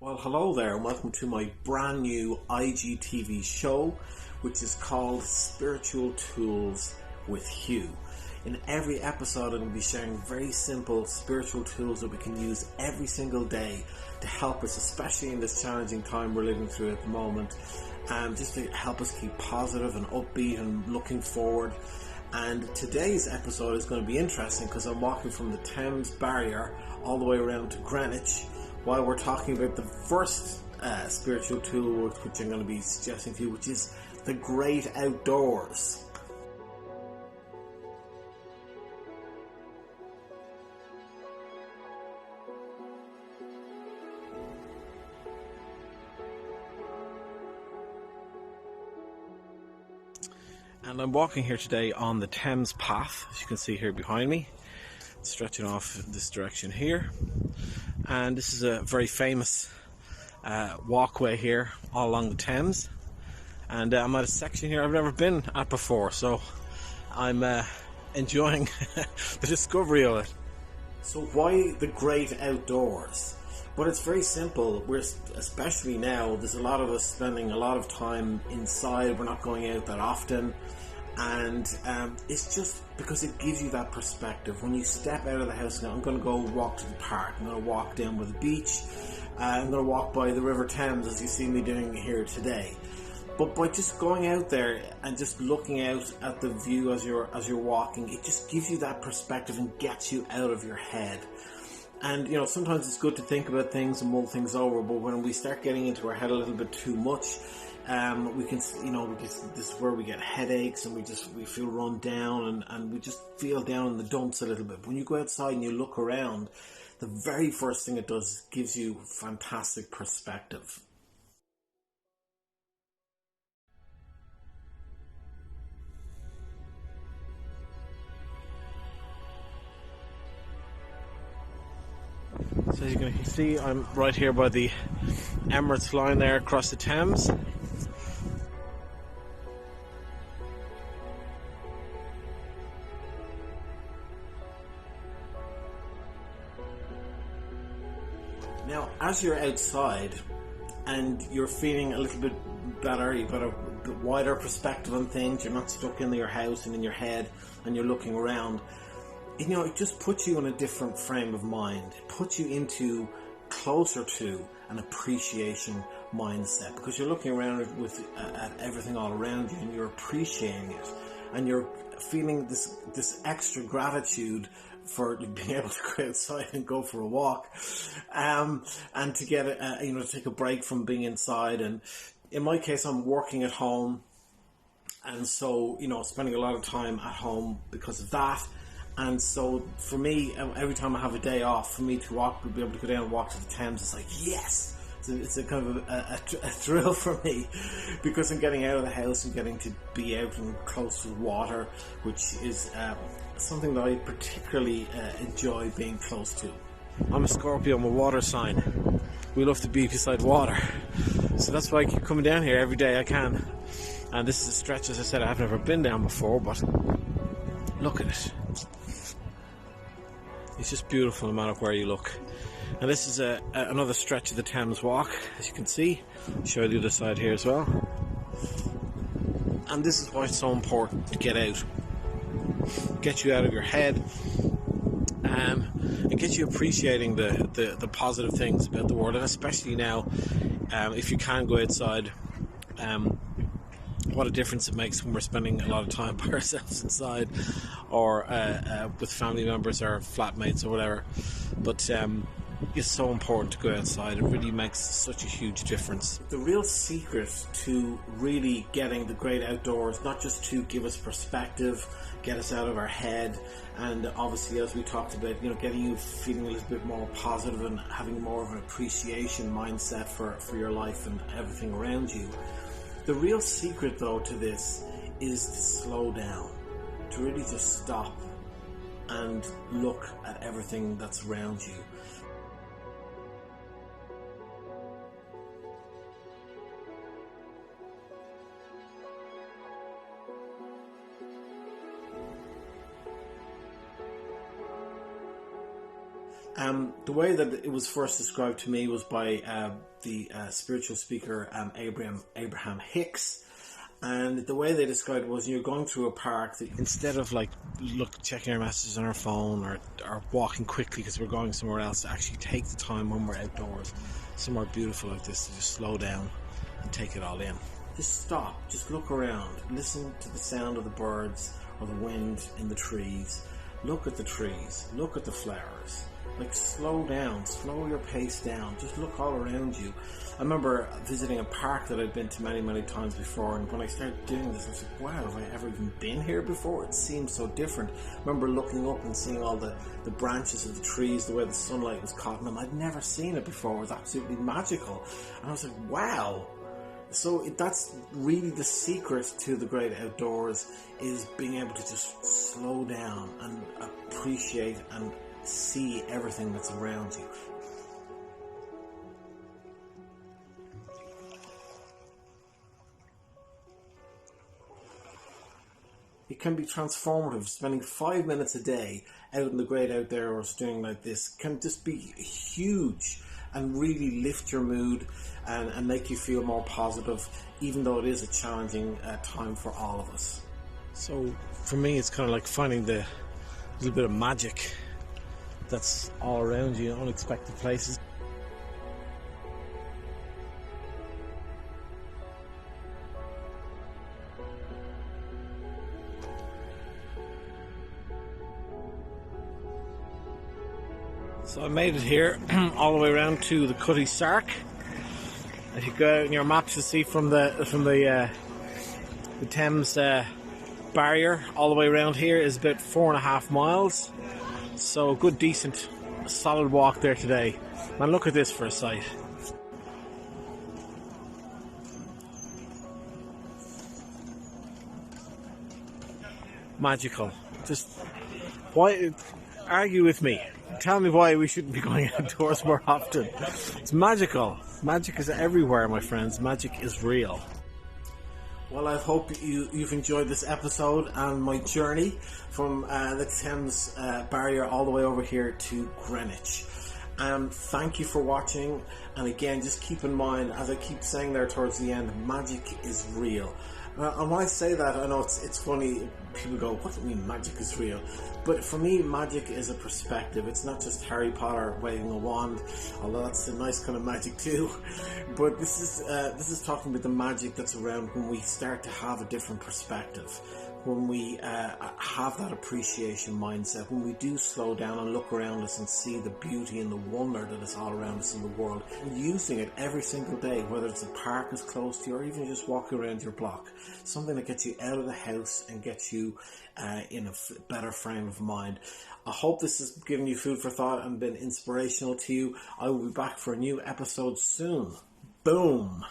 Well, hello there, and welcome to my brand new IGTV show, which is called Spiritual Tools with Hugh. In every episode, I'm going to be sharing very simple spiritual tools that we can use every single day to help us, especially in this challenging time we're living through at the moment, just to help us keep positive and upbeat and looking forward. And today's episode is going to be interesting because I'm walking from the Thames barrier all the way around to Greenwich, while we're talking about the first spiritual tool which I'm going to be suggesting to you, which is the great outdoors. And I'm walking here today on the Thames path, as you can see here behind me, stretching off this direction here. And this is a very famous walkway here all along the Thames, and I'm at a section here I've never been at before, so I'm enjoying the discovery of it. So why the great outdoors? But it's very simple. We're, especially now, there's a lot of us spending a lot of time inside. We're not going out that often, and it's just because it gives you that perspective. When you step out of the house and I'm going to go walk to the park, I'm going to walk down by the beach, I'm going to walk by the River Thames, as you see me doing here today. But by just going out there and just looking out at the view as you're walking, it just gives you that perspective and gets you out of your head. And you know, sometimes it's good to think about things and mull things over, but when we start getting into our head a little bit too much, this is where we get headaches and we feel run down and we just feel down in the dumps a little bit. But when you go outside and you look around, the very first thing it does is gives you fantastic perspective. So as you can see, I'm right here by the Emirates line there across the Thames. Now, as you're outside and you're feeling a little bit better, you've got a bit wider perspective on things, you're not stuck in your house and in your head and you're looking around, you know, it just puts you in a different frame of mind. It puts you into closer to an appreciation mindset, because you're looking around at everything all around you and you're appreciating it, and you're feeling this extra gratitude for being able to go outside and go for a walk, and to get to take a break from being inside. And in my case, I'm working at home, and so spending a lot of time at home because of that. And so for me, every time I have a day off, for me to be able to go down and walk to the Thames, it's like, yes! It's a kind of a thrill for me, because I'm getting out of the house and getting to be out and close to the water, which is something that I particularly enjoy being close to. I'm a Scorpio, I'm a water sign. We love to be beside water. So that's why I keep coming down here every day I can. And this is a stretch, as I said, I've never been down before, but look at it. It's just beautiful no matter where you look. And this is another stretch of the Thames walk, as you can see. I'll show you the other side here as well. And this is why it's so important to get out. Get you out of your head, and get you appreciating the positive things about the world. And especially now, if you can go outside, what a difference it makes when we're spending a lot of time by ourselves inside, or with family members or flatmates or whatever. But it's so important to go outside. It really makes such a huge difference. The real secret to really getting the great outdoors, not just to give us perspective, get us out of our head, and obviously, as we talked about, getting you feeling a little bit more positive and having more of an appreciation mindset for your life and everything around you. The real secret, though, to this is to slow down, to really just stop and look at everything that's around you. The way that it was first described to me was by the spiritual speaker Abraham Hicks. And the way they described it was, you're going through a park, that instead of like checking our messages on our phone or walking quickly because we're going somewhere else, to actually take the time when we're outdoors, somewhere beautiful like this, to just slow down and take it all in. Just stop, just look around, listen to the sound of the birds or the wind in the trees. Look at the trees, look at the flowers. Like, slow down, slow your pace down, just look all around you. I remember visiting a park that I'd been to many, many times before, and when I started doing this, I was like, wow, have I ever even been here before? It seems so different. I remember looking up and seeing all the branches of the trees, the way the sunlight was caught in them. I'd never seen it before. It was absolutely magical. And I was like, wow. So that's really the secret to the great outdoors, is being able to just slow down and appreciate and see everything that's around you. It can be transformative. Spending 5 minutes a day out in the great outdoors doing like this can just be huge and really lift your mood and make you feel more positive, even though it is a challenging time for all of us. So for me, it's kind of like finding the little bit of magic that's all around you in unexpected places. So I made it here all the way around to the Cutty Sark. As you go out in your maps, you see from the Thames barrier all the way around here is about 4.5 miles. So a good, decent, solid walk there today. Man, look at this for a sight. Magical. Just why? Argue with me. Tell me why we shouldn't be going outdoors more often. It's magical. Magic is everywhere, my friends. Magic is real. Well, I hope you've enjoyed this episode and my journey from the Thames barrier all the way over here to Greenwich. Thank you for watching, and again, just keep in mind, as I keep saying there towards the end, magic is real. And when I say that, I know it's funny, people go, what do you mean magic is real? But for me, magic is a perspective. It's not just Harry Potter waving a wand, although that's a nice kind of magic too. But this is talking about the magic that's around when we start to have a different perspective, when we have that appreciation mindset, when we do slow down and look around us and see the beauty and the wonder that is all around us in the world, and using it every single day, whether it's a park is close to you or even just walking around your block, something that gets you out of the house and gets you in a better frame of mind. I hope this has given you food for thought and been inspirational to you. I will be back for a new episode soon. Boom!